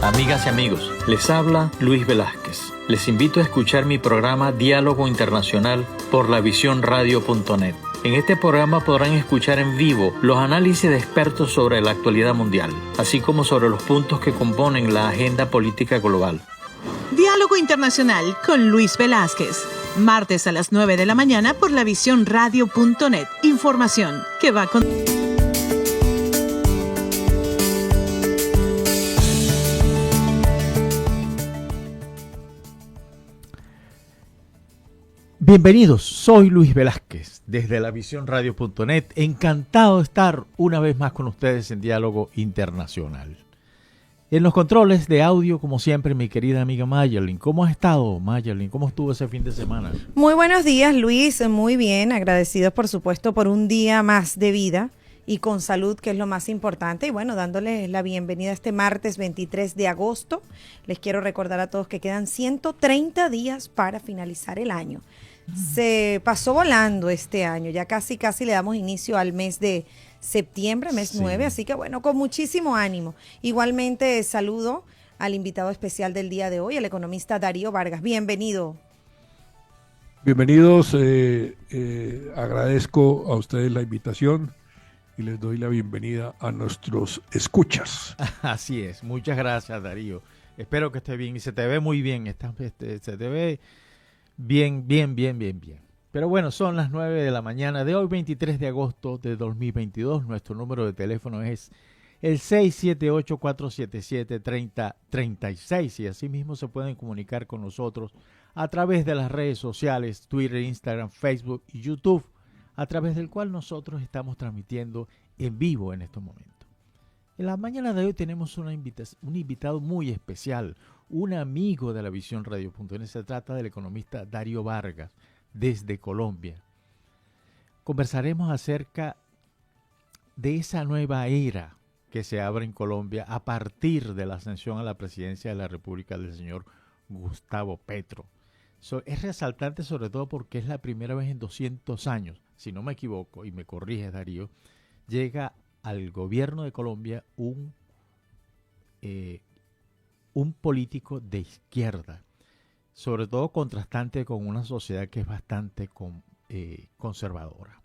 Amigas y amigos, les habla Luis Velázquez. Les invito a escuchar mi programa Diálogo Internacional por lavisiónradio.net. En este programa podrán escuchar en vivo los análisis de expertos sobre la actualidad mundial, así como sobre los puntos que componen la agenda política global. Diálogo Internacional con Luis Velázquez. Martes a las 9 de la mañana por lavisiónradio.net. Información que va con... Bienvenidos, soy Luis Velázquez desde lavisiónradio.net. Encantado de estar una vez más con ustedes en Diálogo Internacional. En los controles de audio, como siempre, mi querida amiga Mayerlin. ¿Cómo has estado, Mayerlin? ¿Cómo estuvo ese fin de semana? Muy buenos días, Luis. Muy bien. Agradecidos, por supuesto, por un día más de vida y con salud, que es lo más importante. Y bueno, dándoles la bienvenida este martes 23 de agosto. Les quiero recordar a todos que quedan 130 días para finalizar el año. Se pasó volando este año. Ya casi le damos inicio al mes de septiembre, mes 9, así que bueno, con muchísimo ánimo. Igualmente saludo al invitado especial del día de hoy, el economista Darío Vargas. Bienvenido. Bienvenidos, agradezco a ustedes la invitación y les doy la bienvenida a nuestros escuchas. Así es, muchas gracias, Darío. Espero que esté bien y se te ve muy bien, se te ve bien. Pero bueno, son las 9 de la mañana de hoy, 23 de agosto de 2022. Nuestro número de teléfono es el 678-477-3036 y asimismo se pueden comunicar con nosotros a través de las redes sociales, Twitter, Instagram, Facebook y YouTube, a través del cual nosotros estamos transmitiendo en vivo en estos momentos. En la mañana de hoy tenemos un invitado muy especial, un amigo de la Visión Radio.net. Se trata del economista Darío Vargas, desde Colombia. Conversaremos acerca de esa nueva era que se abre en Colombia a partir de la ascensión a la presidencia de la República del señor Gustavo Petro. Es resaltante sobre todo porque es la primera vez en 200 años, si no me equivoco, y me corrige Darío, llega al gobierno de Colombia un político de izquierda, sobre todo contrastante con una sociedad que es bastante conservadora.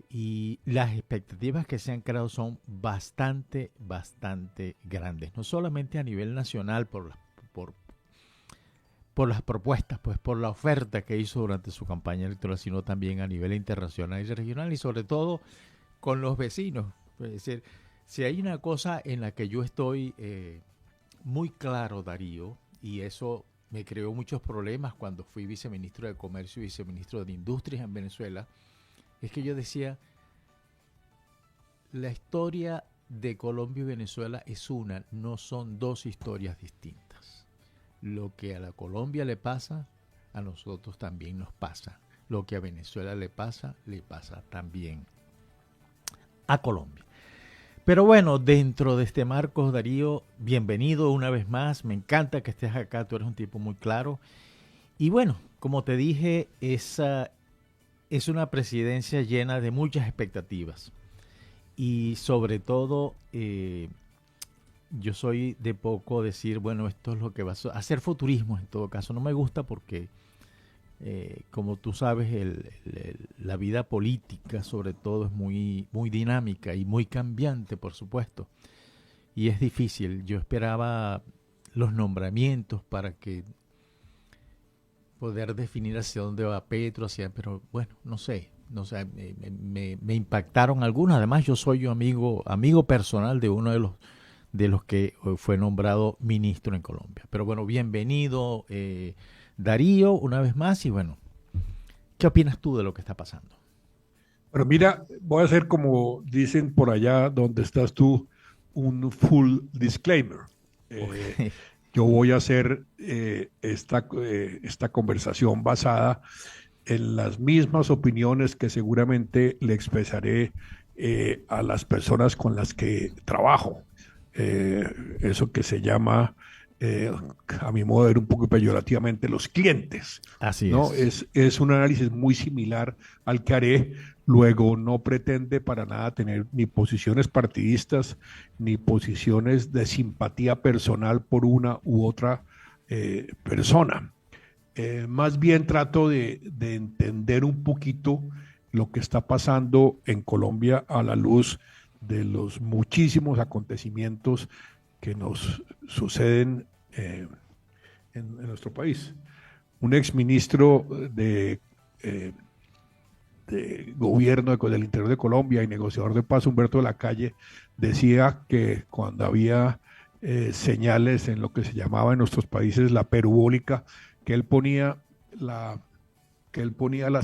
Y las expectativas que se han creado son bastante grandes, no solamente a nivel nacional por las propuestas, pues por la oferta que hizo durante su campaña electoral, sino también a nivel internacional y regional y sobre todo con los vecinos. Es decir, si hay una cosa en la que yo estoy muy claro, Darío, y eso me creó muchos problemas cuando fui viceministro de Comercio y viceministro de Industrias en Venezuela, es que yo decía, la historia de Colombia y Venezuela es una, no son dos historias distintas. Lo que a la Colombia le pasa, a nosotros también nos pasa. Lo que a Venezuela le pasa también a Colombia. Pero bueno, dentro de este marco, Darío, bienvenido una vez más. Me encanta que estés acá, tú eres un tipo muy claro. Y bueno, como te dije, es una presidencia llena de muchas expectativas. Y sobre todo, yo soy de poco decir, bueno, esto es lo que va a hacer futurismo en todo caso. No me gusta porque, como tú sabes, la vida política sobre todo es muy dinámica y muy cambiante, por supuesto. Y es difícil. Yo esperaba los nombramientos para que poder definir hacia dónde va Petro, pero bueno, no sé, me impactaron algunos. Además, yo soy amigo personal de uno de los que fue nombrado ministro en Colombia. Pero bueno, bienvenido, Darío, una vez más. Y bueno, ¿qué opinas tú de lo que está pasando? Bueno, mira, voy a hacer como dicen por allá donde estás tú, un full disclaimer. Yo voy a hacer esta conversación basada en las mismas opiniones que seguramente le expresaré a las personas con las que trabajo. Eso que se llama a mi modo de ver un poco peyorativamente, los clientes. Así ¿No? es. Es un análisis muy similar al que haré. Luego no pretende para nada tener ni posiciones partidistas, ni posiciones de simpatía personal por una u otra persona. Más bien trato de entender un poquito lo que está pasando en Colombia a la luz de los muchísimos acontecimientos que nos suceden en nuestro país. Un exministro de gobierno del interior de Colombia y negociador de paz, Humberto de la Calle, decía que cuando había señales en lo que se llamaba en nuestros países la perubólica, que él ponía las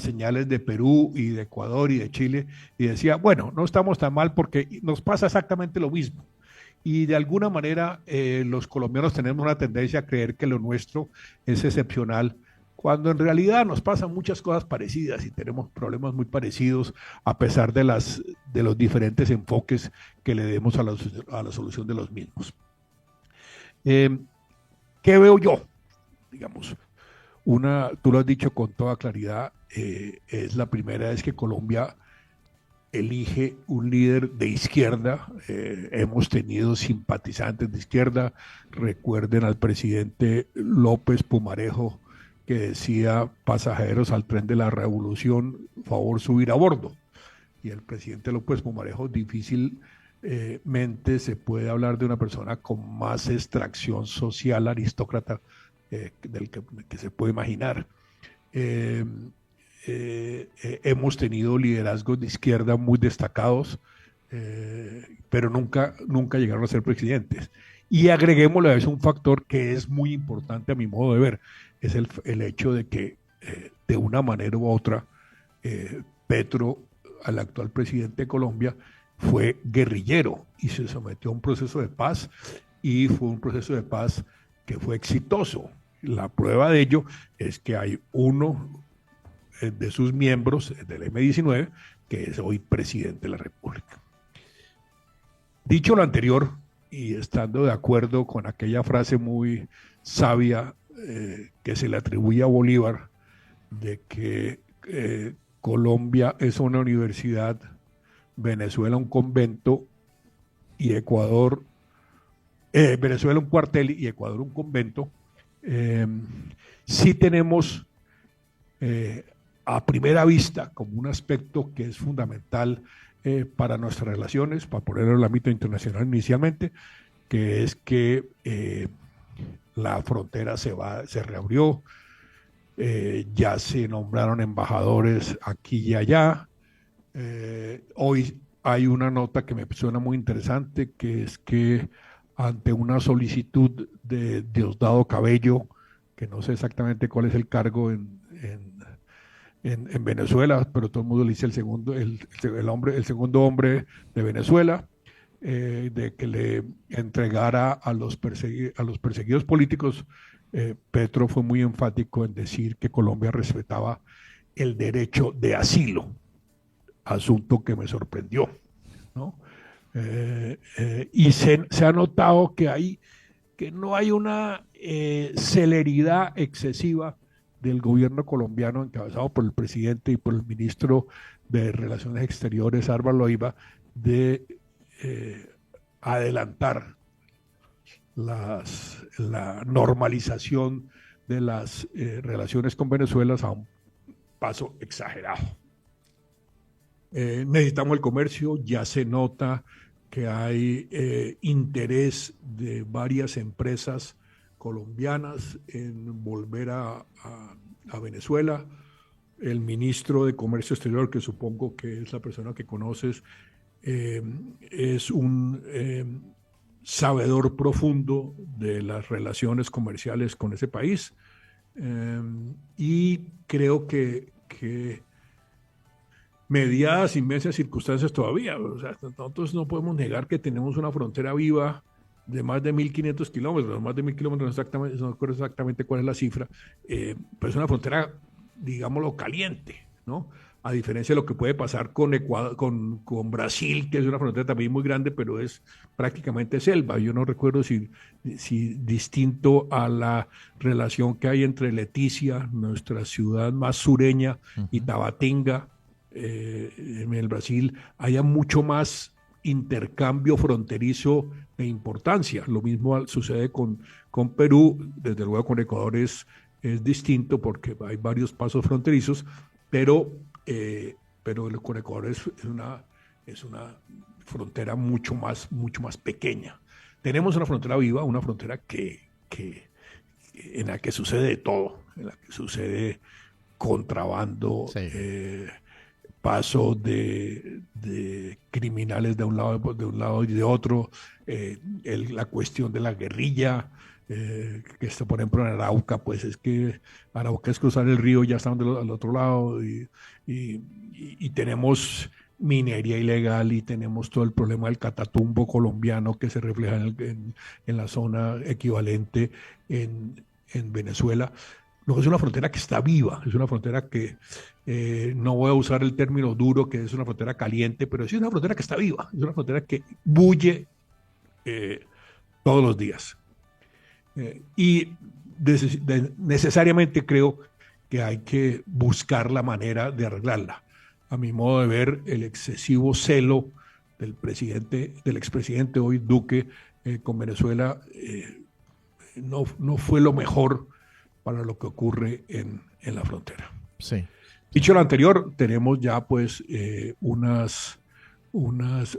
señales de Perú y de Ecuador y de Chile y decía, bueno, no estamos tan mal porque nos pasa exactamente lo mismo. Y de alguna manera los colombianos tenemos una tendencia a creer que lo nuestro es excepcional, cuando en realidad nos pasan muchas cosas parecidas y tenemos problemas muy parecidos a pesar de los diferentes enfoques que le demos a la solución de los mismos. ¿Qué veo yo? Digamos, tú lo has dicho con toda claridad, es la primera vez que Colombia elige un líder de izquierda. Hemos tenido simpatizantes de izquierda. Recuerden al presidente López Pumarejo, que decía: pasajeros al tren de la revolución, favor subir a bordo. Y el presidente López Pumarejo difícilmente se puede hablar de una persona con más extracción social aristócrata del que se puede imaginar. Hemos tenido liderazgos de izquierda muy destacados, pero nunca llegaron a ser presidentes. Y agreguémosle a eso un factor que es muy importante a mi modo de ver, es el hecho de que de una manera u otra Petro, al actual presidente de Colombia, fue guerrillero y se sometió a un proceso de paz, y fue un proceso de paz que fue exitoso. La prueba de ello es que hay uno de sus miembros del M-19 que es hoy presidente de la República. Dicho lo anterior, y estando de acuerdo con aquella frase muy sabia que se le atribuye a Bolívar, de que Colombia es una universidad, Venezuela un convento y Ecuador, Venezuela un cuartel y Ecuador un convento, sí tenemos a primera vista como un aspecto que es fundamental para nuestras relaciones, para ponerlo en el ámbito internacional inicialmente, que es que la frontera se reabrió, ya se nombraron embajadores aquí y allá. Hoy hay una nota que me suena muy interesante, que es que ante una solicitud de Diosdado Cabello, que no sé exactamente cuál es el cargo en Venezuela, pero todo el mundo le dice el segundo hombre de Venezuela, de que le entregara a los perseguidos políticos. Petro fue muy enfático en decir que Colombia respetaba el derecho de asilo, asunto que me sorprendió, ¿no? Y se ha notado que no hay una celeridad excesiva del gobierno colombiano, encabezado por el presidente y por el ministro de Relaciones Exteriores, Álvaro Leiva, de adelantar la normalización de las relaciones con Venezuela a un paso exagerado. Necesitamos el comercio, ya se nota que hay interés de varias empresas colombianas en volver a Venezuela. El ministro de Comercio Exterior, que supongo que es la persona que conoces, es un sabedor profundo de las relaciones comerciales con ese país, y creo que mediadas inmensas circunstancias todavía, o sea, nosotros no podemos negar que tenemos una frontera viva de más de 1.500 kilómetros, más de 1.000 kilómetros, no recuerdo exactamente cuál es la cifra, pero es una frontera, digámoslo, caliente, ¿no? a diferencia de lo que puede pasar con Ecuador, con Brasil, que es una frontera también muy grande, pero es prácticamente selva. Yo no recuerdo si distinto a la relación que hay entre Leticia, nuestra ciudad más sureña, y Tabatinga, en el Brasil, haya mucho más intercambio fronterizo de importancia. Lo mismo sucede con Perú, desde luego con Ecuador es distinto porque hay varios pasos fronterizos, pero con Ecuador es una frontera mucho más pequeña. Tenemos una frontera viva, una frontera en la que sucede de todo, en la que sucede contrabando, Sí. paso de criminales de un lado y de otro, la cuestión de la guerrilla, que está, por ejemplo, en Arauca, pues es que Arauca es cruzar el río, ya están al otro lado, y tenemos minería ilegal y tenemos todo el problema del catatumbo colombiano que se refleja en la zona equivalente en Venezuela. No, es una frontera que está viva, es una frontera que, no voy a usar el término duro, que es una frontera caliente, pero sí es una frontera que está viva, es una frontera que bulle todos los días. Y necesariamente creo que hay que buscar la manera de arreglarla. A mi modo de ver, el excesivo celo del expresidente hoy Duque con Venezuela no fue lo mejor para lo que ocurre en la frontera. Sí. Dicho lo anterior, tenemos ya pues unas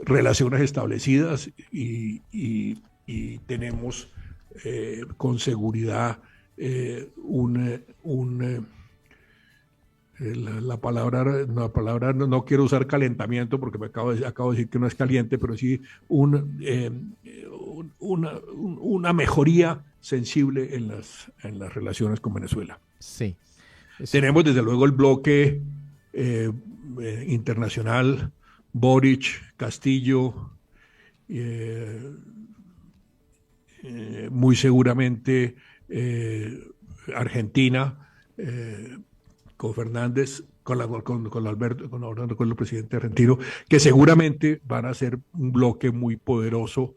relaciones establecidas y tenemos con seguridad la palabra no quiero usar calentamiento porque acabo de decir que no es caliente, pero sí una mejoría sensible en las relaciones con Venezuela. Sí. Tenemos desde luego el bloque internacional, Boric, Castillo, muy seguramente Argentina, con Fernández, con el presidente argentino, que seguramente van a ser un bloque muy poderoso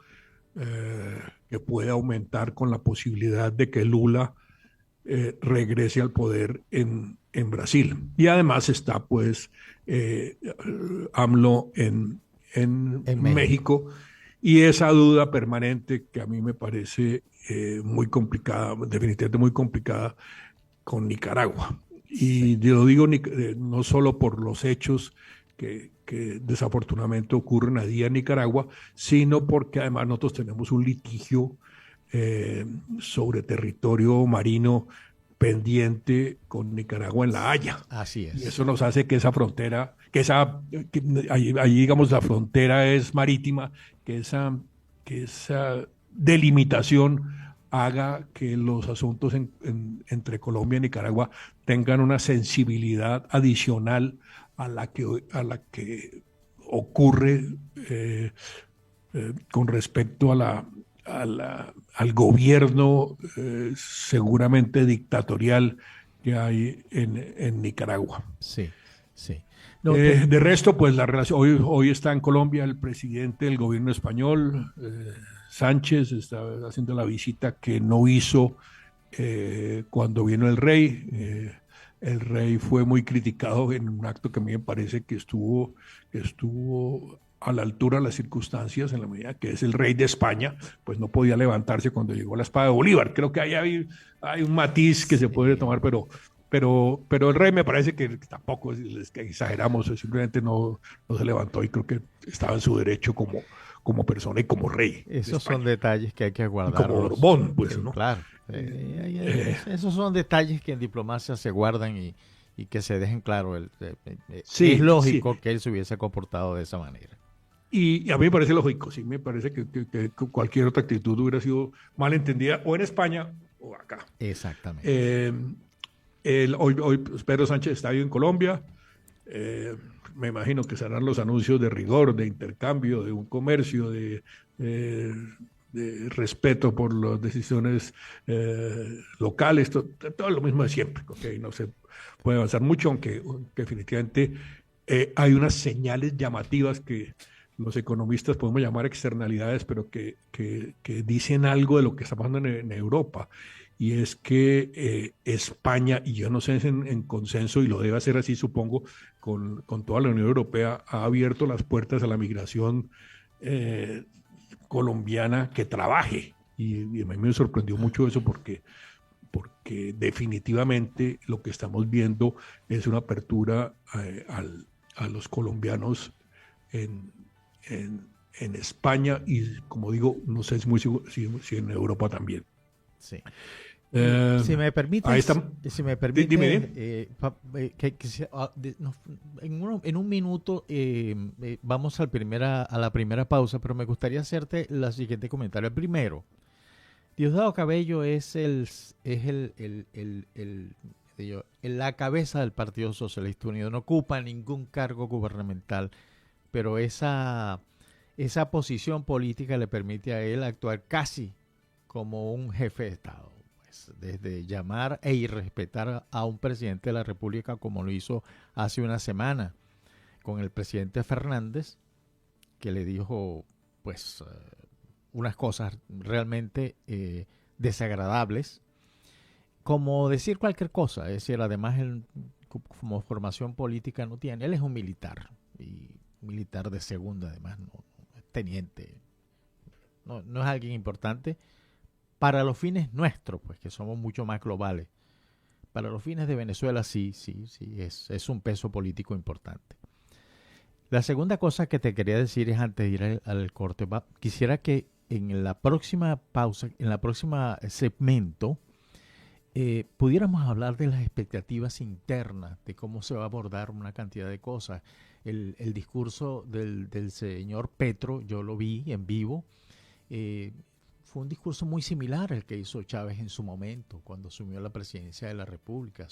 que puede aumentar con la posibilidad de que Lula regrese al poder en Brasil. Y además está pues AMLO en México, y esa duda permanente que a mí me parece muy complicada, definitivamente muy complicada, con Nicaragua. Y lo digo no solo por los hechos que desafortunadamente ocurren a día en Nicaragua, sino porque además nosotros tenemos un litigio sobre territorio marino pendiente con Nicaragua en La Haya. Así es. Y eso nos hace que esa frontera, ahí digamos la frontera es marítima, que esa delimitación haga que los asuntos entre Colombia y Nicaragua tengan una sensibilidad adicional a la que ocurre con respecto al gobierno seguramente dictatorial que hay en Nicaragua. Sí, sí. No, de resto, pues la relación, hoy está en Colombia el presidente del gobierno español, Sánchez, está haciendo la visita que no hizo cuando vino el rey. El rey fue muy criticado en un acto que a mí me parece que estuvo a la altura de las circunstancias, en la medida que es el rey de España, pues no podía levantarse cuando llegó la espada de Bolívar. Creo que ahí hay un matiz que se puede tomar, pero el rey me parece que tampoco es que exageramos, simplemente no se levantó, y creo que estaba en su derecho como persona y como rey. Esos son detalles que hay que guardar. Como Borbón, pues, ¿no? Claro. Esos son detalles que en diplomacia se guardan y que se dejen claro. Sí, es lógico sí, que él se hubiese comportado de esa manera. Y a mí me parece lógico, sí, me parece que cualquier otra actitud hubiera sido mal entendida o en España o acá. Exactamente. Hoy Pedro Sánchez está ahí en Colombia. Me imagino que serán los anuncios de rigor, de intercambio, de un comercio, de respeto por las decisiones locales, todo lo mismo de siempre. Okay, no se puede avanzar mucho, aunque definitivamente hay unas señales llamativas que los economistas podemos llamar externalidades, pero que dicen algo de lo que está pasando en Europa. Y es que España, y yo no sé si en consenso, y lo debe hacer así, supongo, con toda la Unión Europea, ha abierto las puertas a la migración colombiana que trabaje. Y a mí me sorprendió mucho eso porque definitivamente lo que estamos viendo es una apertura a los colombianos en España y, como digo, no sé si en Europa también. Sí. Si me permite, dime. En un minuto vamos a la primera pausa, pero me gustaría hacerte la siguiente comentario. El primero, Diosdado Cabello es la cabeza del Partido Socialista Unido, no ocupa ningún cargo gubernamental, pero esa posición política le permite a él actuar casi como un jefe de Estado. Desde llamar e irrespetar a un presidente de la República, como lo hizo hace una semana con el presidente Fernández, que le dijo pues unas cosas realmente desagradables, como decir cualquier cosa. Es decir, además él, como formación política no tiene, él es un militar, y militar de segunda, además, no teniente, no es alguien importante para los fines nuestros, pues, que somos mucho más globales. Para los fines de Venezuela sí, es un peso político importante. La segunda cosa que te quería decir es, antes de ir al corte, quisiera que en la próxima pausa, en la próxima segmento, pudiéramos hablar de las expectativas internas, de cómo se va a abordar una cantidad de cosas. El discurso del señor Petro, yo lo vi en vivo, fue un discurso muy similar al que hizo Chávez en su momento, cuando asumió la presidencia de la República.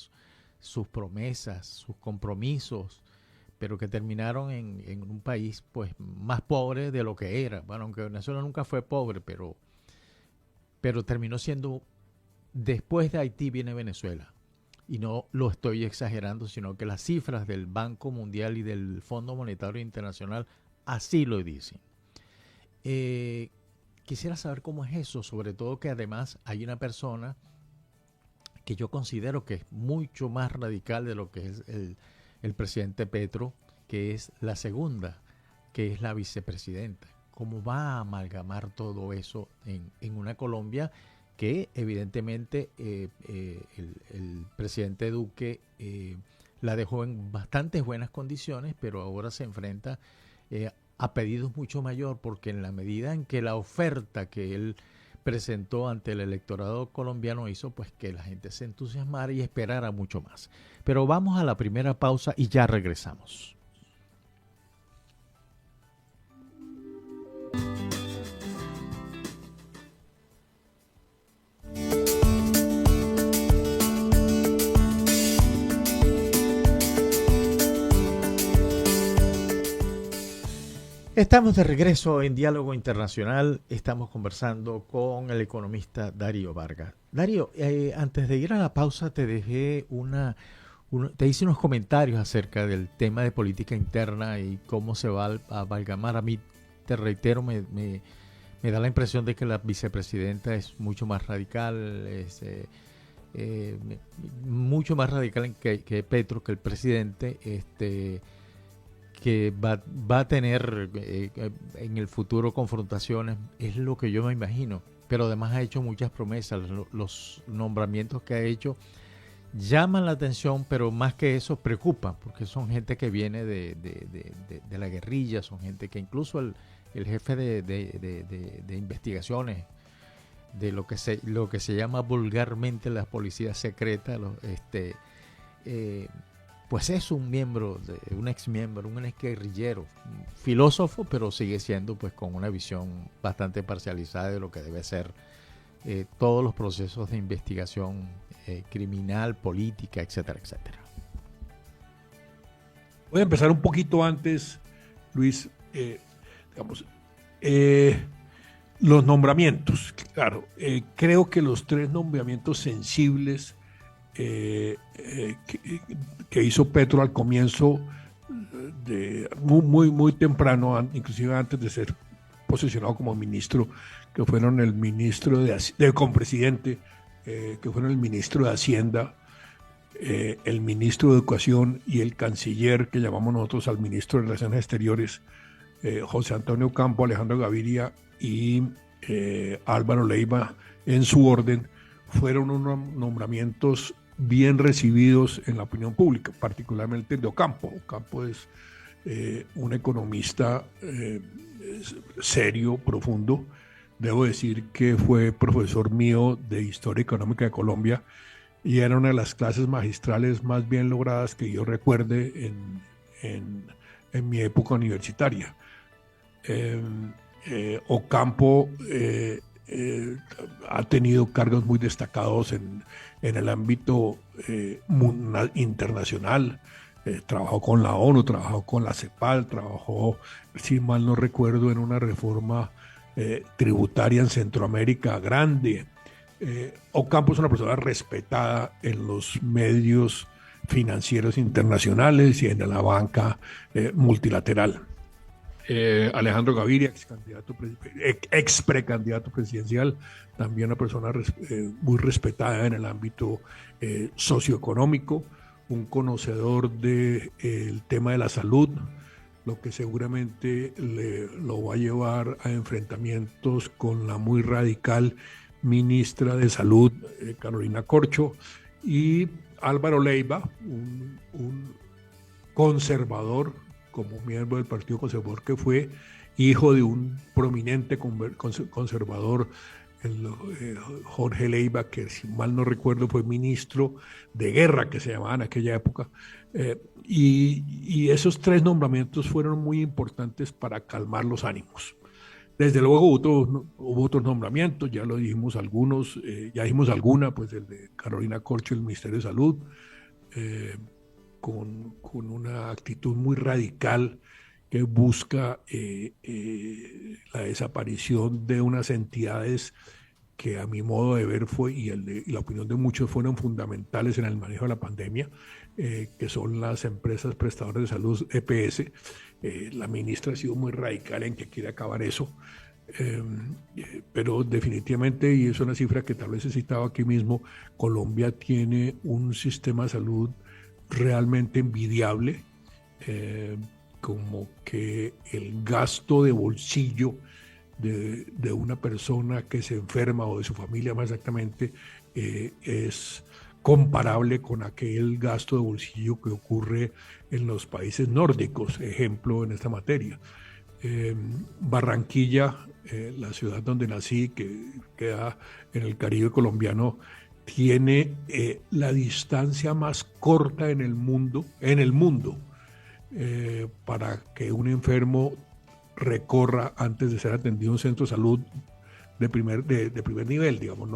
Sus promesas, sus compromisos, pero que terminaron en un país pues más pobre de lo que era. Bueno, aunque Venezuela nunca fue pobre, pero terminó siendo, después de Haití viene Venezuela. Y no lo estoy exagerando, sino que las cifras del Banco Mundial y del Fondo Monetario Internacional así lo dicen. Quisiera saber cómo es eso, sobre todo que además hay una persona que yo considero que es mucho más radical de lo que es el presidente Petro, que es la segunda, que es la vicepresidenta. ¿Cómo va a amalgamar todo eso en una Colombia que evidentemente el presidente Duque la dejó en bastantes buenas condiciones, pero ahora se enfrenta a pedidos mucho mayor, porque en la medida en que la oferta que él presentó ante el electorado colombiano hizo pues que la gente se entusiasmara y esperara mucho más. Pero vamos a la primera pausa y ya regresamos. Estamos de regreso en Diálogo Internacional. Estamos conversando con el economista Darío Vargas. Darío, antes de ir a la pausa te dejé te hice unos comentarios acerca del tema de política interna y cómo se va a amalgamar. A mí, te reitero, me da la impresión de que la vicepresidenta es mucho más radical, mucho más radical que Petro, que el presidente, que va a tener en el futuro confrontaciones, es lo que yo me imagino. Pero además ha hecho muchas promesas. Los nombramientos que ha hecho llaman la atención, pero más que eso preocupan, porque son gente que viene de la guerrilla, son gente que incluso el jefe de investigaciones, de lo que se llama vulgarmente las policías secretas, pues es un miembro, un ex guerrillero, filósofo, pero sigue siendo pues con una visión bastante parcializada de lo que debe ser todos los procesos de investigación criminal, política, etcétera, etcétera. Voy a empezar un poquito antes, Luis, los nombramientos. Claro, creo que los tres nombramientos sensibles que hizo Petro al comienzo muy temprano, inclusive antes de ser posicionado como ministro, que fueron el ministro de compresidente, que fueron el ministro de Hacienda, el ministro de Educación y el canciller, que llamamos nosotros al ministro de Relaciones Exteriores, José Antonio Campo, Alejandro Gaviria y Álvaro Leiva, en su orden, fueron unos nombramientos bien recibidos en la opinión pública, particularmente de Ocampo. Ocampo es un economista serio, profundo. Debo decir que fue profesor mío de Historia Económica de Colombia y era una de las clases magistrales más bien logradas que yo recuerde en mi época universitaria. Ocampo ha tenido cargos muy destacados en el ámbito internacional. Trabajó con la ONU, trabajó con la CEPAL, trabajó, si mal no recuerdo, en una reforma tributaria en Centroamérica grande. Ocampo es una persona respetada en los medios financieros internacionales y en la banca multilateral. Alejandro Gaviria, ex precandidato presidencial, también una persona muy respetada en el ámbito socioeconómico, un conocedor del tema de la salud, lo que seguramente lo va a llevar a enfrentamientos con la muy radical ministra de Salud, Carolina Corcho, y Álvaro Leiva, un conservador, como miembro del Partido Conservador, que fue hijo de un prominente conservador, Jorge Leiva, que si mal no recuerdo fue ministro de guerra, que se llamaba en aquella época, y esos tres nombramientos fueron muy importantes para calmar los ánimos. Desde luego hubo otros nombramientos, ya lo dijimos algunos, ya dijimos alguna, pues el de Carolina Corcho, el Ministerio de Salud, con una actitud muy radical que busca la desaparición de unas entidades que a mi modo de ver y la opinión de muchos fueron fundamentales en el manejo de la pandemia, que son las empresas prestadoras de salud EPS. La ministra ha sido muy radical en que quiere acabar eso, pero definitivamente, y es una cifra que tal vez he citado aquí mismo, Colombia tiene un sistema de salud realmente envidiable, como que el gasto de bolsillo de una persona que se enferma o de su familia más exactamente es comparable con aquel gasto de bolsillo que ocurre en los países nórdicos, ejemplo en esta materia. Barranquilla, la ciudad donde nací, que queda en el Caribe colombiano, tiene la distancia más corta en el mundo, para que un enfermo recorra antes de ser atendido en un centro de salud de primer nivel, digamos,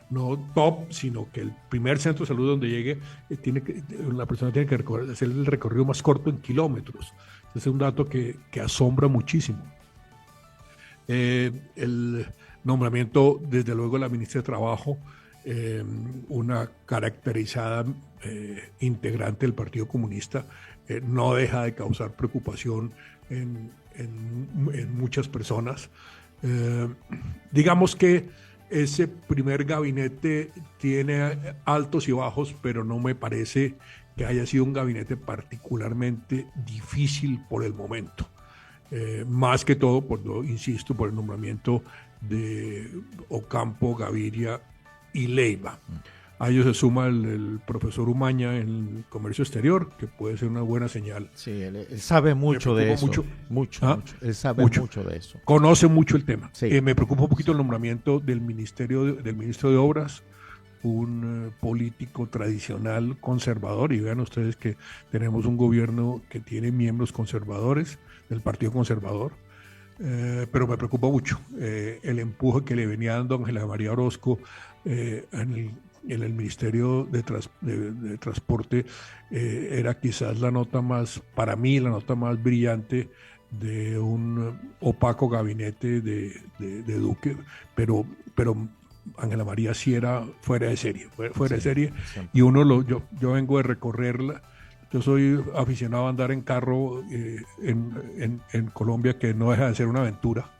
no top, sino que el primer centro de salud donde llegue, la persona tiene que hacer el recorrido más corto en kilómetros. Ese es un dato que asombra muchísimo. El nombramiento, desde luego, de la ministra de Trabajo, una caracterizada integrante del Partido Comunista, no deja de causar preocupación en muchas personas. Digamos que ese primer gabinete tiene altos y bajos, pero no me parece que haya sido un gabinete particularmente difícil por el momento. Más que todo, insisto, por el nombramiento de Ocampo, Gaviria y Leiva. A ellos se suma el profesor Umaña en el comercio exterior, que puede ser una buena señal. Sí, él sabe mucho de eso. Mucho. Él sabe mucho de eso. Conoce mucho el tema. Sí. Me preocupa un poquito el nombramiento del ministro de Obras, un político tradicional conservador, y vean ustedes que tenemos un gobierno que tiene miembros conservadores del Partido Conservador, pero me preocupa mucho el empuje que le venía dando Ángela María Orozco en el Ministerio de Transporte. Era quizás para mí la nota más brillante de un opaco gabinete de Duque, pero Ángela María sí era fuera de serie, y yo vengo de recorrer Yo soy aficionado a andar en carro en Colombia, que no deja de ser una aventura.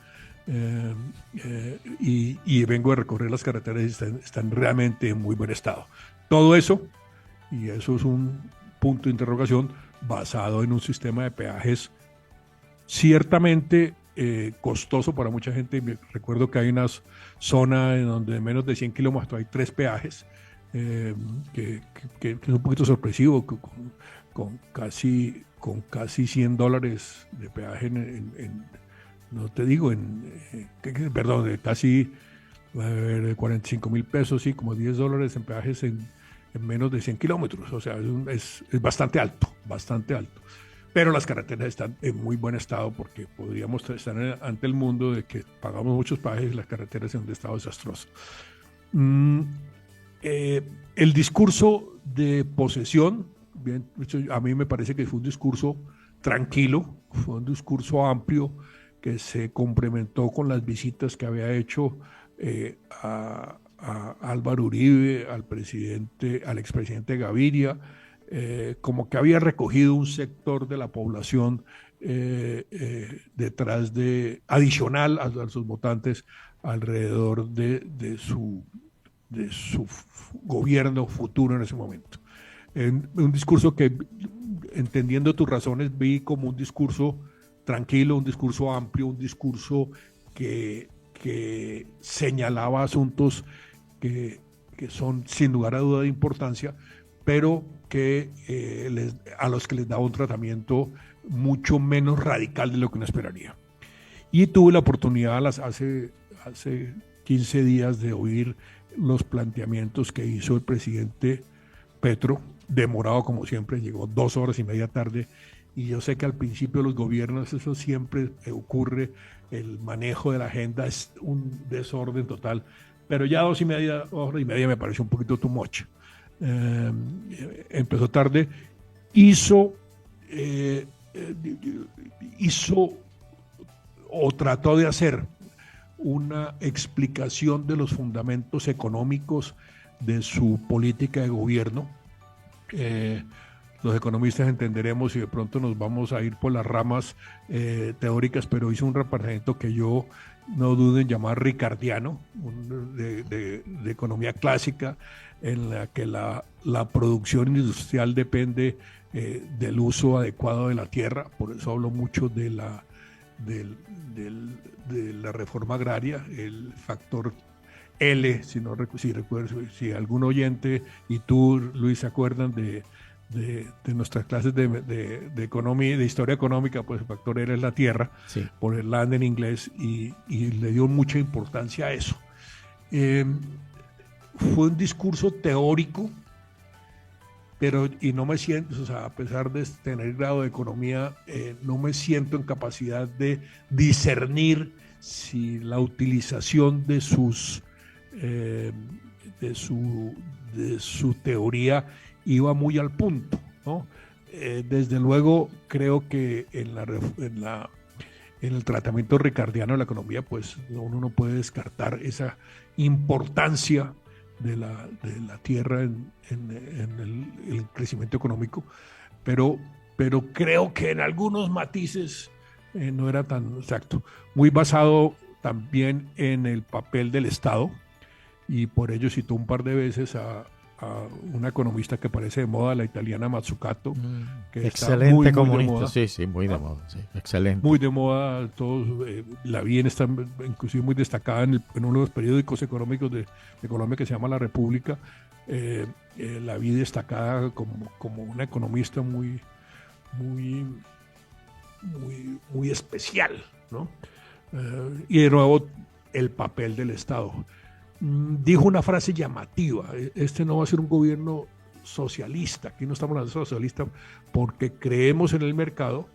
Y vengo de recorrer las carreteras y están realmente en muy buen estado. Todo eso, y eso es un punto de interrogación, basado en un sistema de peajes ciertamente costoso para mucha gente. Recuerdo que hay una zona en donde en menos de 100 kilómetros hay 3 peajes, que es un poquito sorpresivo, con casi $100 de peaje no te digo, perdón, de casi 45,000 pesos, sí, como $10 en peajes en menos de 100 kilómetros. O sea, es bastante alto, bastante alto. Pero las carreteras están en muy buen estado, porque podríamos estar ante el mundo de que pagamos muchos peajes y las carreteras en un estado desastroso. El discurso de posesión, bien, a mí me parece que fue un discurso tranquilo, fue un discurso amplio, que se complementó con las visitas que había hecho a Álvaro Uribe, al expresidente Gaviria, como que había recogido un sector de la población detrás adicional a sus votantes alrededor de su gobierno futuro en ese momento. Un discurso que, entendiendo tus razones, vi como un discurso tranquilo, un discurso amplio, un discurso que señalaba asuntos que son sin lugar a duda de importancia, pero que a los que les daba un tratamiento mucho menos radical de lo que uno esperaría. Y tuve la oportunidad hace 15 días de oír los planteamientos que hizo el presidente Petro, demorado como siempre, llegó 2 horas y media tarde. Y yo sé que al principio de los gobiernos eso siempre ocurre, el manejo de la agenda es un desorden total, pero ya 2 horas y media me pareció un poquito too much. Empezó tarde, hizo o trató de hacer una explicación de los fundamentos económicos de su política de gobierno. Los economistas entenderemos y de pronto nos vamos a ir por las ramas teóricas, pero hizo un repartimiento que yo no dudo en llamar ricardiano, de economía clásica, en la que la producción industrial depende del uso adecuado de la tierra. Por eso hablo mucho de la reforma agraria, el factor L, si algún oyente y tú, Luis, se acuerdan de nuestras clases de economía, de historia económica, pues el factor L es la tierra, sí, por el land en inglés, y le dio mucha importancia a eso. Fue un discurso teórico, y no me siento, o sea, a pesar de tener grado de economía, no me siento en capacidad de discernir si la utilización de su teoría iba muy al punto, ¿no? Desde luego creo que en el tratamiento ricardiano de la economía, pues uno no puede descartar esa importancia de la tierra en el crecimiento económico, pero creo que en algunos matices no era tan exacto, muy basado también en el papel del Estado, y por ello citó un par de veces a una economista que parece de moda, la italiana Mazzucato, que excelente, está muy comunista, muy de moda. Sí, muy de moda, sí, excelente. Muy de moda, todos la vi, está inclusive muy destacada en uno de los periódicos económicos de Colombia, que se llama La República. La vi destacada como una economista muy especial, ¿no? Y de nuevo, el papel del Estado. Dijo una frase llamativa: este no va a ser un gobierno socialista, aquí no estamos hablando de socialista, porque creemos en el mercado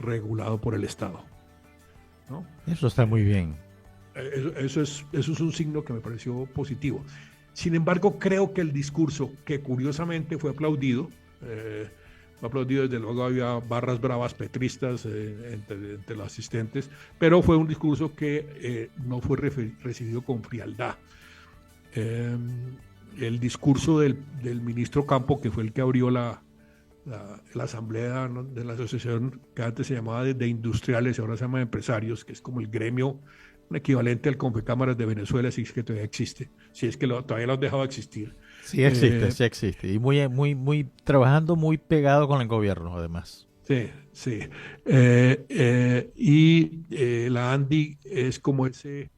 regulado por el Estado, ¿no? Eso está muy bien. Eso es un signo que me pareció positivo. Sin embargo, creo que el discurso, que curiosamente fue aplaudido, desde luego había barras bravas petristas entre los asistentes, pero fue un discurso que no fue recibido con frialdad. El discurso del ministro Campo, que fue el que abrió la la asamblea, ¿no?, de la asociación que antes se llamaba de industriales, ahora se llama de empresarios, que es como el gremio, un equivalente al Confecámaras de Venezuela, si es que todavía existe, si es que todavía lo han dejado existir. Sí existe. Y muy trabajando muy pegado con el gobierno, además. Sí. La ANDI es como ese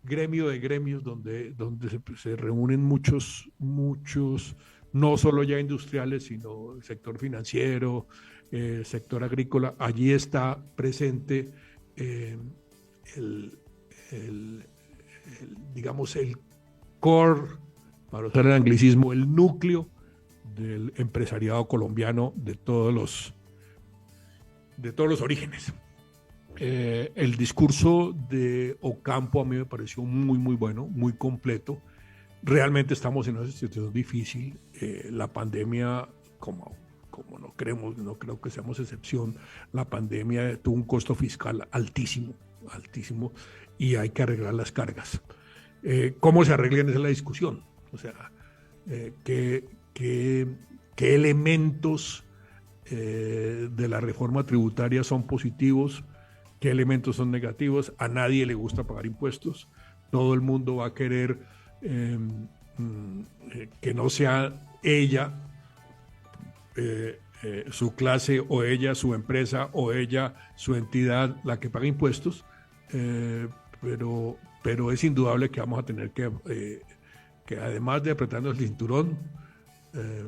gremio de gremios donde se reúnen muchos, no solo ya industriales, sino el sector financiero, sector agrícola. Allí está presente digamos, el core, para usar el anglicismo, el núcleo del empresariado colombiano de todos los orígenes. El discurso de Ocampo a mí me pareció muy bueno, muy completo. Realmente estamos en una situación difícil. La pandemia, como no creo que seamos excepción, la pandemia tuvo un costo fiscal altísimo, y hay que arreglar las cargas. ¿Cómo se arreglan? Esa es la discusión. O sea, ¿qué elementos de la reforma tributaria son positivos? ¿Qué elementos son negativos? A nadie le gusta pagar impuestos. Todo el mundo va a querer que no sea ella, su clase, o ella, su empresa, o ella, su entidad, la que paga impuestos. Pero es indudable que vamos a tener que además de apretarnos el cinturón,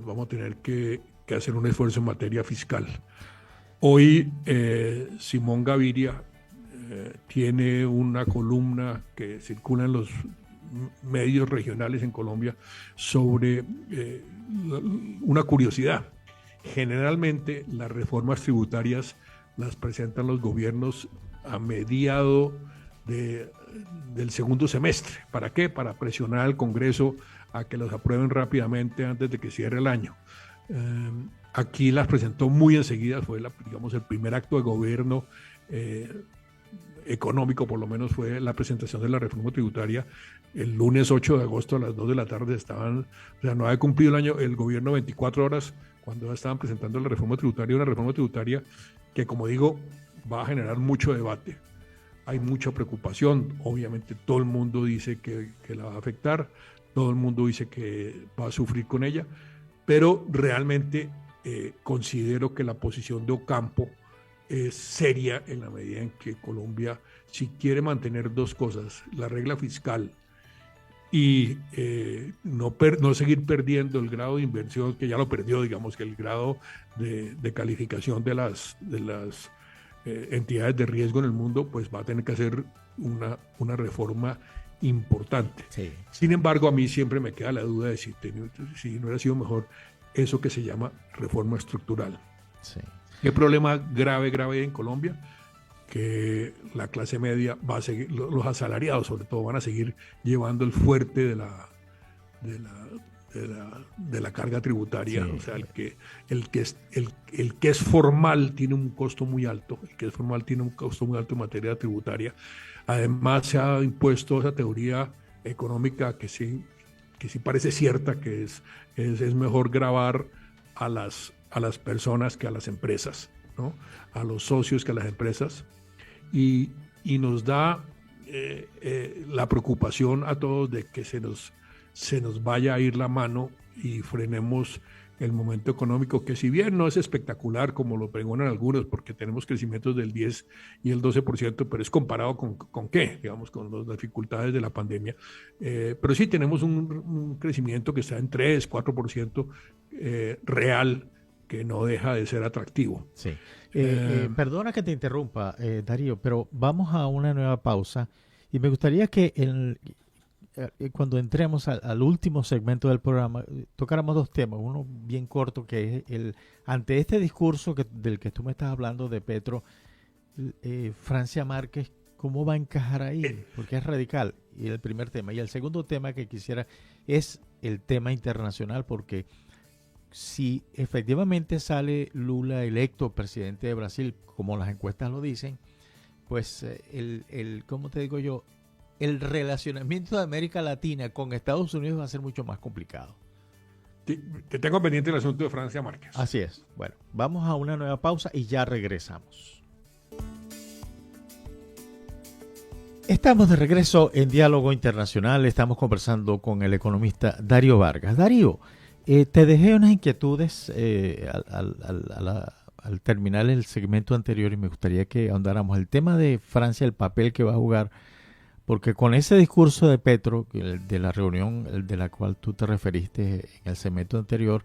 vamos a tener que hacer un esfuerzo en materia fiscal. Hoy Simón Gaviria tiene una columna que circula en los medios regionales en Colombia sobre una curiosidad. Generalmente las reformas tributarias las presentan los gobiernos a mediado del segundo semestre. ¿Para qué? Para presionar al Congreso a que los aprueben rápidamente antes de que cierre el año. Aquí las presentó muy enseguida, fue el primer acto de gobierno económico, por lo menos, fue la presentación de la reforma tributaria. El lunes 8 de agosto a las 2 de la tarde no había cumplido el año, el gobierno 24 horas cuando estaban presentando la reforma tributaria, una reforma tributaria que, como digo, va a generar mucho debate. Hay mucha preocupación, obviamente todo el mundo dice que la va a afectar, todo el mundo dice que va a sufrir con ella, pero realmente considero que la posición de Ocampo es seria en la medida en que Colombia, si quiere mantener dos cosas, la regla fiscal y no seguir perdiendo el grado de inversión, que ya lo perdió, digamos, que el grado de calificación de las entidades de riesgo en el mundo, pues va a tener que hacer una reforma importante. Sí. Sin embargo, a mí siempre me queda la duda de si no hubiera sido mejor eso que se llama reforma estructural. Sí. ¿Qué problema grave en Colombia? Que la clase media va a seguir, los asalariados sobre todo, van a seguir llevando el fuerte de la carga tributaria. Sí. O sea, el que es formal tiene un costo muy alto, en materia tributaria. Además, se ha impuesto esa teoría económica que sí parece cierta, que es mejor gravar a las personas que a las empresas, ¿no? A los socios que a las empresas, y nos da la preocupación a todos de que se nos vaya a ir la mano y frenemos el momento económico, que si bien no es espectacular como lo pregonan algunos, porque tenemos crecimientos del 10 y el 12%, pero es comparado con qué, digamos, con las dificultades de la pandemia. Pero sí tenemos un crecimiento que está en 3, 4% real, que no deja de ser atractivo. Sí. Perdona que te interrumpa, Darío, pero vamos a una nueva pausa y me gustaría que cuando entremos al último segmento del programa tocáramos dos temas, uno bien corto, que es ante este discurso del que tú me estás hablando de Petro, Francia Márquez, ¿cómo va a encajar ahí? Porque es radical, y el primer tema. Y el segundo tema que quisiera es el tema internacional, porque si efectivamente sale Lula electo presidente de Brasil, como las encuestas lo dicen, pues ¿cómo te digo yo? El relacionamiento de América Latina con Estados Unidos va a ser mucho más complicado. te tengo pendiente el asunto de Francia Márquez. Así es. Bueno, vamos a una nueva pausa y ya regresamos. Estamos de regreso en Diálogo Internacional. Estamos conversando con el economista Darío Vargas. Darío, te dejé unas inquietudes al terminar el segmento anterior y me gustaría que ahondáramos el tema de Francia, el papel que va a jugar, porque con ese discurso de Petro, de la reunión de la cual tú te referiste en el segmento anterior,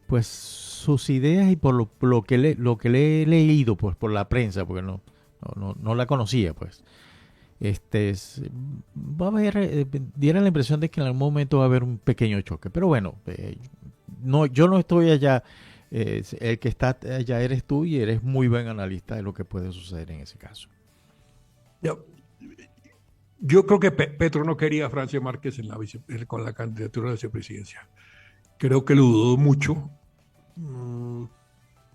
pues sus ideas y por lo que le he leído pues por la prensa, porque no la conocía, pues va a haber, diera la impresión de que en algún momento va a haber un pequeño choque, pero bueno, yo no estoy allá. El que está allá eres tú y eres muy buen analista de lo que puede suceder en ese caso. Yo creo que Petro no quería a Francia Márquez con la candidatura a la vicepresidencia. Creo que lo dudó mucho.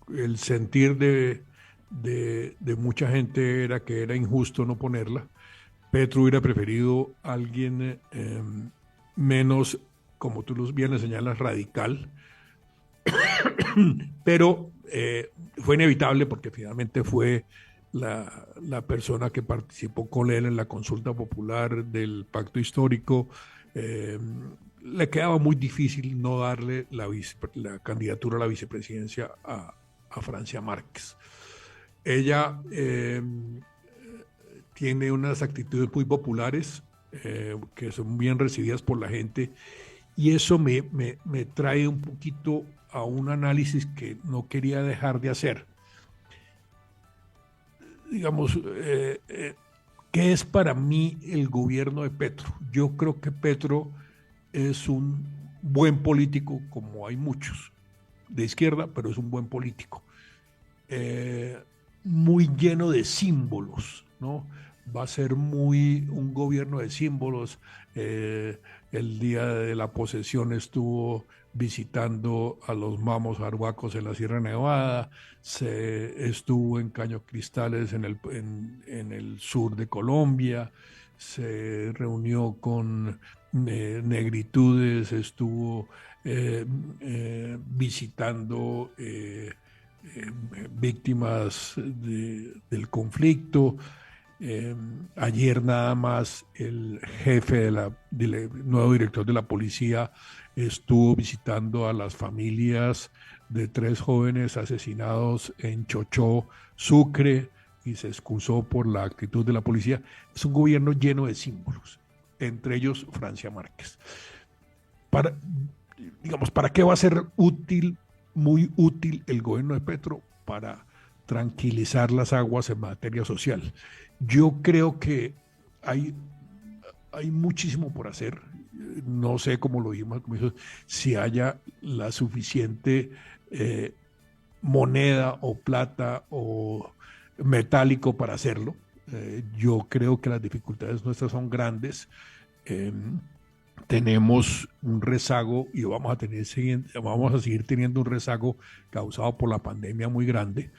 El sentir de mucha gente era que era injusto no ponerla. Petro hubiera preferido a alguien menos, como tú bien señalas, radical. Pero fue inevitable porque finalmente fue la persona que participó con él en la consulta popular del pacto histórico. Le quedaba muy difícil no darle la candidatura a la vicepresidencia a Francia Márquez. Ella tiene unas actitudes muy populares que son bien recibidas por la gente, y eso me trae un poquito a un análisis que no quería dejar de hacer. Digamos, ¿qué es para mí el gobierno de Petro? Yo creo que Petro es un buen político, como hay muchos de izquierda, pero es un buen político. Muy lleno de símbolos, ¿no? Va a ser un gobierno de símbolos. El día de la posesión estuvo visitando a los mamos arhuacos en la Sierra Nevada, estuvo en Caño Cristales en el sur de Colombia, se reunió con negritudes, estuvo visitando víctimas del conflicto. Ayer nada más el jefe del nuevo director de la policía estuvo visitando a las familias de 3 jóvenes asesinados en Chochó, Sucre, y se excusó por la actitud de la policía. Es un gobierno lleno de símbolos, entre ellos Francia Márquez. ¿Para qué va a ser muy útil el gobierno de Petro? Para tranquilizar las aguas en materia social. Yo creo que hay muchísimo por hacer. No sé, como lo dijimos al comienzo, si haya la suficiente moneda o plata o metálico para hacerlo. Yo creo que las dificultades nuestras son grandes. Tenemos un rezago y vamos a seguir teniendo un rezago causado por la pandemia muy grande.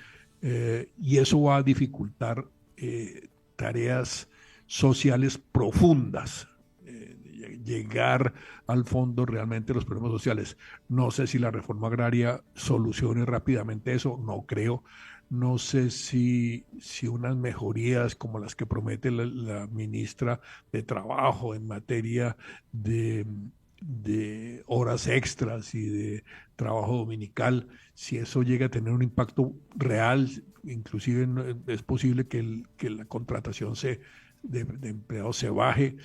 Y eso va a dificultar tareas sociales profundas, llegar al fondo realmente de los problemas sociales. No sé si la reforma agraria solucione rápidamente eso, no creo. No sé si unas mejorías como las que promete la ministra de Trabajo en materia de horas extras y de trabajo dominical, si eso llega a tener un impacto real. Inclusive es posible que la contratación de empleados se baje,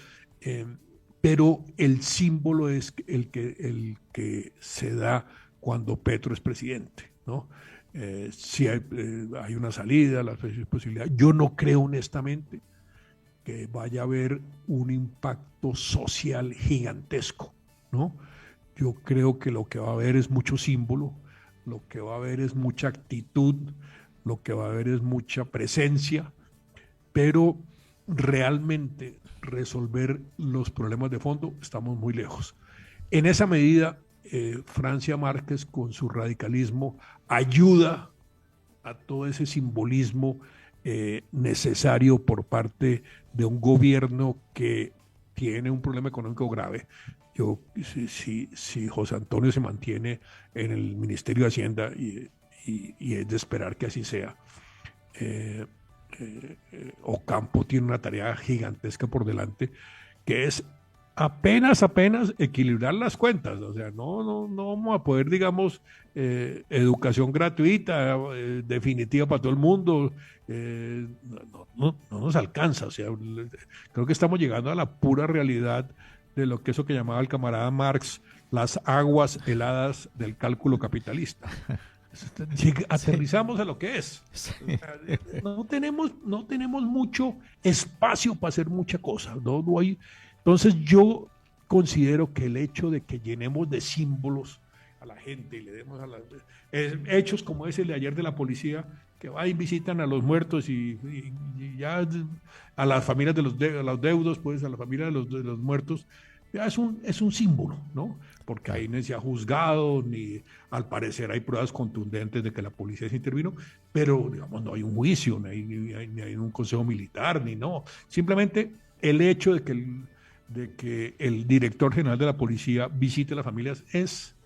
pero el símbolo es el que se da cuando Petro es presidente, ¿no? Si hay una salida, la posibilidad. Yo no creo honestamente que vaya a haber un impacto social gigantesco, ¿no? Yo creo que lo que va a haber es mucho símbolo, lo que va a haber es mucha actitud, lo que va a haber es mucha presencia, pero realmente resolver los problemas de fondo estamos muy lejos. En esa medida, Francia Márquez, con su radicalismo, ayuda a todo ese simbolismo necesario por parte de un gobierno que tiene un problema económico grave. Si José Antonio se mantiene en el Ministerio de Hacienda y es de esperar que así sea, Ocampo tiene una tarea gigantesca por delante, que es apenas equilibrar las cuentas. O sea, no vamos a poder, digamos, educación gratuita, definitiva para todo el mundo. No nos alcanza. O sea, creo que estamos llegando a la pura realidad de lo que eso que llamaba el camarada Marx, las aguas heladas del cálculo capitalista. Aterrizamos a lo que es. No tenemos mucho espacio para hacer mucha cosa. No hay. Entonces yo considero que el hecho de que llenemos de símbolos a la gente y le demos hechos como ese de ayer de la policía, que va y visitan a los muertos y ya a las familias de los deudos, pues a la familia de los muertos, ya es un símbolo, ¿no? Porque ahí no se ha juzgado, ni al parecer hay pruebas contundentes de que la policía se intervino, pero digamos no hay un juicio, ni hay un consejo militar, ni no. Simplemente el hecho de que el director general de la policía visite a las familias es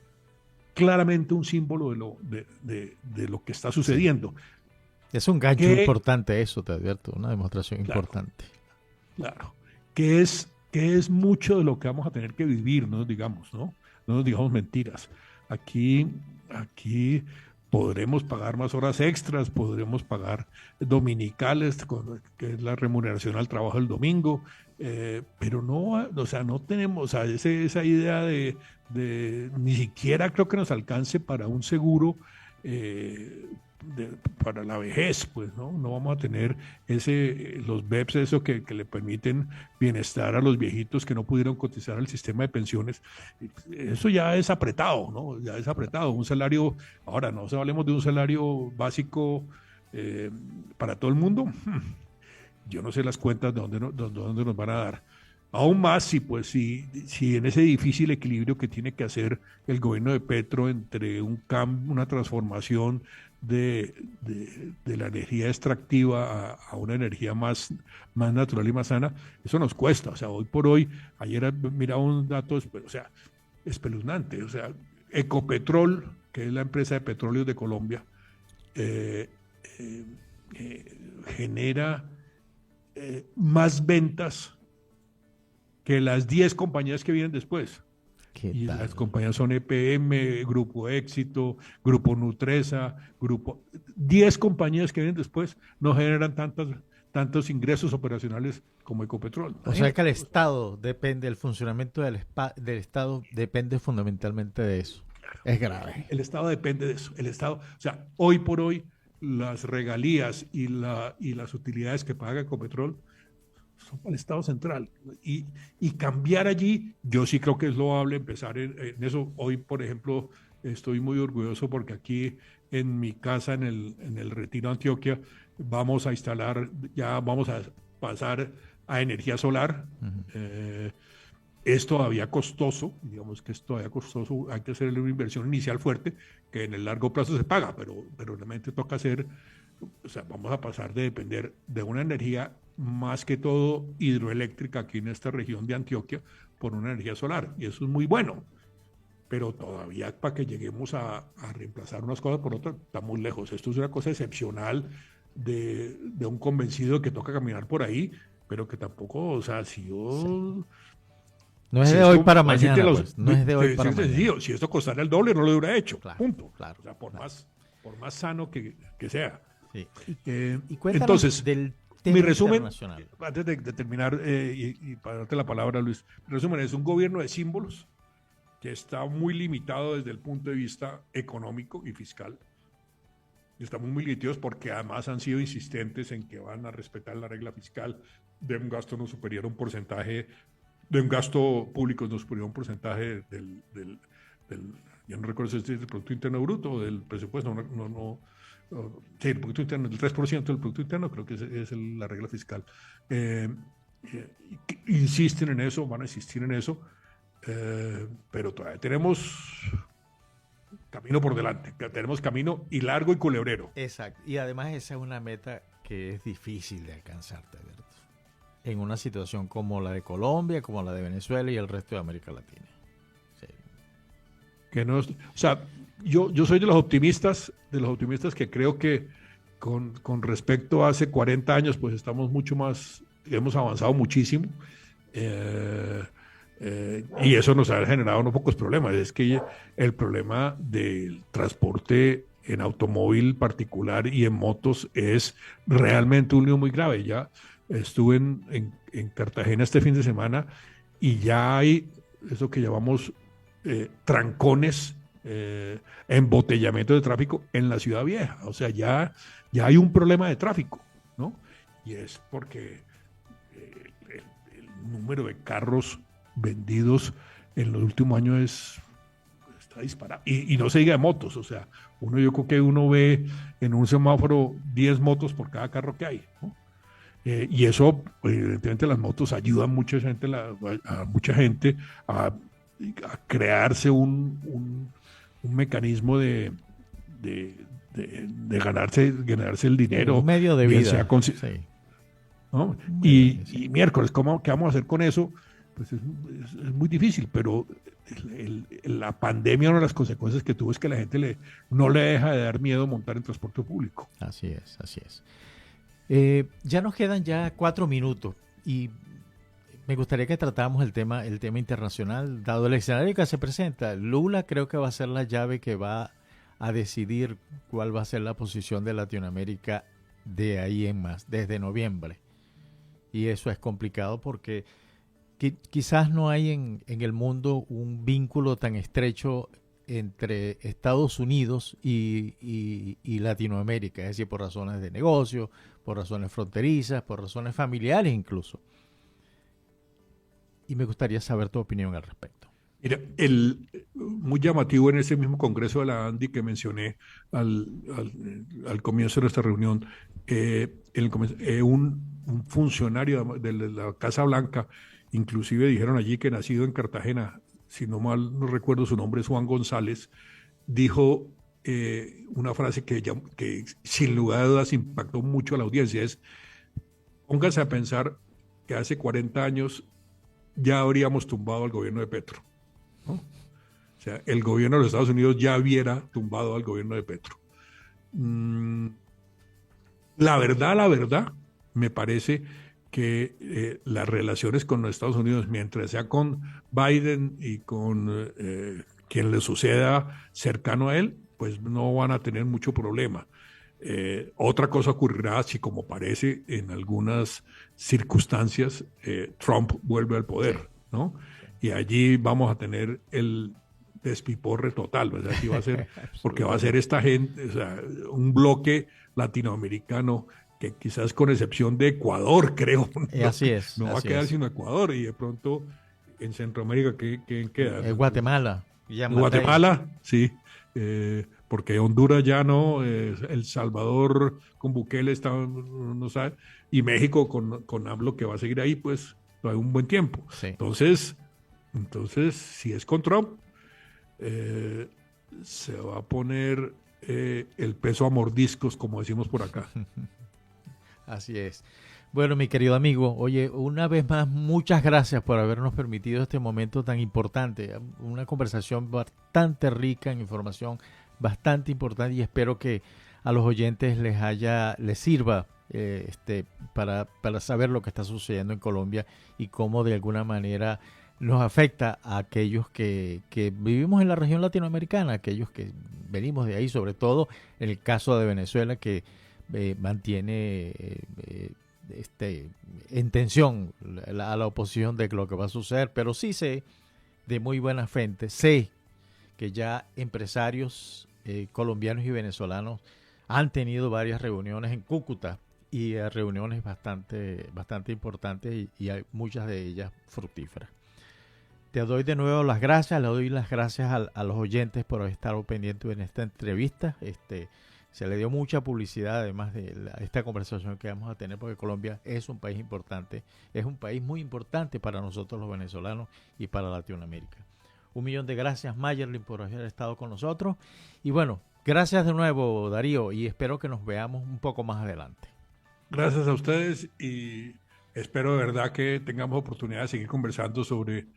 claramente un símbolo de lo que está sucediendo. Es un gancho importante eso, te advierto, una demostración importante. Claro, que es mucho de lo que vamos a tener que vivir, no nos digamos mentiras. Aquí podremos pagar más horas extras, podremos pagar dominicales, que es la remuneración al trabajo el domingo, pero no tenemos, esa idea de ni siquiera creo que nos alcance para un seguro para la vejez, pues, ¿no? No vamos a tener los BEPS, eso que le permiten bienestar a los viejitos que no pudieron cotizar al sistema de pensiones. Eso ya es apretado, ¿no? Ya es apretado. Un salario, ahora no hablemos de un salario básico para todo el mundo. Yo no sé las cuentas de dónde nos van a dar. Aún más si en ese difícil equilibrio que tiene que hacer el gobierno de Petro entre una transformación de la energía extractiva a una energía más natural y más sana, eso nos cuesta. O sea, hoy por hoy, ayer miraba un dato, o sea, espeluznante. O sea, Ecopetrol, que es la empresa de petróleos de Colombia, genera más ventas que las 10 compañías que vienen después. Y las compañías son EPM, Grupo Éxito, Grupo Nutresa, 10 compañías que vienen después no generan tantos ingresos operacionales como Ecopetrol. O sea que el Estado depende, el funcionamiento del Estado depende fundamentalmente de eso. Es grave. El Estado depende de eso. O sea, hoy por hoy, las regalías y las utilidades que paga Ecopetrol son para el Estado central, y cambiar allí, yo sí creo que es loable empezar en eso. Hoy, por ejemplo, estoy muy orgulloso porque aquí en mi casa, en el Retiro Antioquia, vamos a pasar a energía solar. Es todavía costoso, digamos que es todavía costoso, hay que hacer una inversión inicial fuerte, que en el largo plazo se paga, pero realmente toca hacer, o sea, vamos a pasar de depender de una energía más que todo hidroeléctrica aquí en esta región de Antioquia por una energía solar, y eso es muy bueno, pero todavía para que lleguemos a reemplazar unas cosas por otras, está muy lejos. Esto es una cosa excepcional de un convencido que toca caminar por ahí, pero que tampoco, o sea, si yo... No es de hoy para mañana, no es de hoy para mañana. Si esto costara el doble, no lo hubiera hecho, claro, punto. Claro, o sea, por más sano que sea. Sí. Y entonces, del mi resumen, antes de terminar y para darte la palabra, Luis, mi resumen es un gobierno de símbolos que está muy limitado desde el punto de vista económico y fiscal. Estamos muy limitados porque además han sido insistentes en que van a respetar la regla fiscal de un gasto no superior a un porcentaje, de un gasto público no superior a un porcentaje del yo no recuerdo si es del Producto Interno Bruto o del presupuesto, sí, el Producto Interno, el 3% del Producto Interno, creo que es la regla fiscal. Insisten en eso, van a insistir en eso, pero todavía tenemos camino por delante, tenemos camino y largo y culebrero. Exacto, y además esa es una meta que es difícil de alcanzar, Alberto. en una situación como la de Colombia, como la de Venezuela y el resto de América Latina. Sí. Que no, o sea, yo soy de los optimistas que creo que con respecto a hace 40 años, pues estamos mucho más, hemos avanzado muchísimo. Y eso nos ha generado no pocos problemas. Es que el problema del transporte en automóvil particular y en motos es realmente un lío muy grave. Ya estuve en Cartagena este fin de semana y ya hay eso que llamamos trancones, embotellamiento de tráfico en la ciudad vieja. O sea, ya hay un problema de tráfico, ¿no? Y es porque el número de carros vendidos en los últimos años está disparado. Y no se diga de motos, o sea, yo creo que uno ve en un semáforo 10 motos por cada carro que hay, ¿no? Y eso, evidentemente, las motos ayudan a mucha gente a crearse un mecanismo de ganarse el dinero. Un medio de vida. Sí. ¿No? Y miércoles, ¿qué vamos a hacer con eso? Pues es muy difícil, pero la pandemia, una de las consecuencias que tuvo es que la gente no le deja de dar miedo montar en transporte público. Así es, así es. Ya nos quedan 4 minutos y me gustaría que tratáramos el tema internacional, dado el escenario que se presenta. Lula creo que va a ser la llave que va a decidir cuál va a ser la posición de Latinoamérica de ahí en más, desde noviembre. Y eso es complicado porque quizás no hay en el mundo un vínculo tan estrecho entre Estados Unidos y Latinoamérica, es decir, por razones de negocio, por razones fronterizas, por razones familiares incluso. Y me gustaría saber tu opinión al respecto. Mira, muy llamativo en ese mismo congreso de la ANDI que mencioné al comienzo de nuestra reunión, un funcionario de la Casa Blanca, inclusive dijeron allí que nacido en Cartagena, si no mal no recuerdo su nombre es Juan González, dijo una frase que sin lugar a dudas impactó mucho a la audiencia, es: pónganse a pensar que hace 40 años ya habríamos tumbado al gobierno de Petro, ¿no? O sea, el gobierno de los Estados Unidos ya hubiera tumbado al gobierno de Petro. La verdad, me parece que las relaciones con los Estados Unidos, mientras sea con Biden y con quien le suceda cercano a él, pues no van a tener mucho problema. Otra cosa ocurrirá si, como parece en algunas circunstancias, Trump vuelve al poder, ¿no? Y allí vamos a tener el despiporre total, ¿verdad? Aquí va a ser, porque va a ser esta gente, o sea, un bloque latinoamericano que quizás con excepción de Ecuador, creo, así es, no va a quedar sino Ecuador, y de pronto en Centroamérica, ¿quién queda? Guatemala. Guatemala, sí, porque Honduras ya no, El Salvador con Bukele está, no sabe, y México con AMLO, que va a seguir ahí, pues, hay un buen tiempo. Sí. Entonces, si es con Trump, se va a poner el peso a mordiscos, como decimos por acá. Así es. Bueno, mi querido amigo, oye, una vez más, muchas gracias por habernos permitido este momento tan importante. Una conversación bastante rica en información, bastante importante, y espero que a los oyentes les sirva para saber lo que está sucediendo en Colombia y cómo de alguna manera nos afecta a aquellos que vivimos en la región latinoamericana, aquellos que venimos de ahí, sobre todo en el caso de Venezuela, que mantiene en tensión a la oposición de lo que va a suceder, pero sí sé de muy buena fuente, sé que ya empresarios colombianos y venezolanos han tenido varias reuniones en Cúcuta, y reuniones bastante importantes y hay muchas de ellas fructíferas. Te doy de nuevo las gracias, le doy las gracias a los oyentes por estar pendientes en esta entrevista. Se le dio mucha publicidad además de esta conversación que vamos a tener, porque Colombia es un país importante, es un país muy importante para nosotros los venezolanos y para Latinoamérica. 1.000.000 de gracias, Mayerlin, por haber estado con nosotros. Y bueno, gracias de nuevo, Darío, y espero que nos veamos un poco más adelante. Gracias a ustedes y espero de verdad que tengamos oportunidad de seguir conversando sobre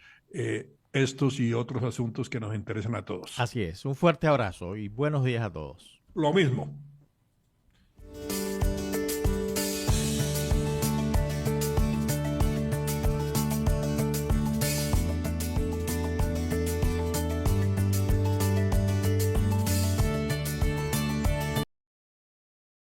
estos y otros asuntos que nos interesan a todos. Así es, un fuerte abrazo y buenos días a todos. Lo mismo.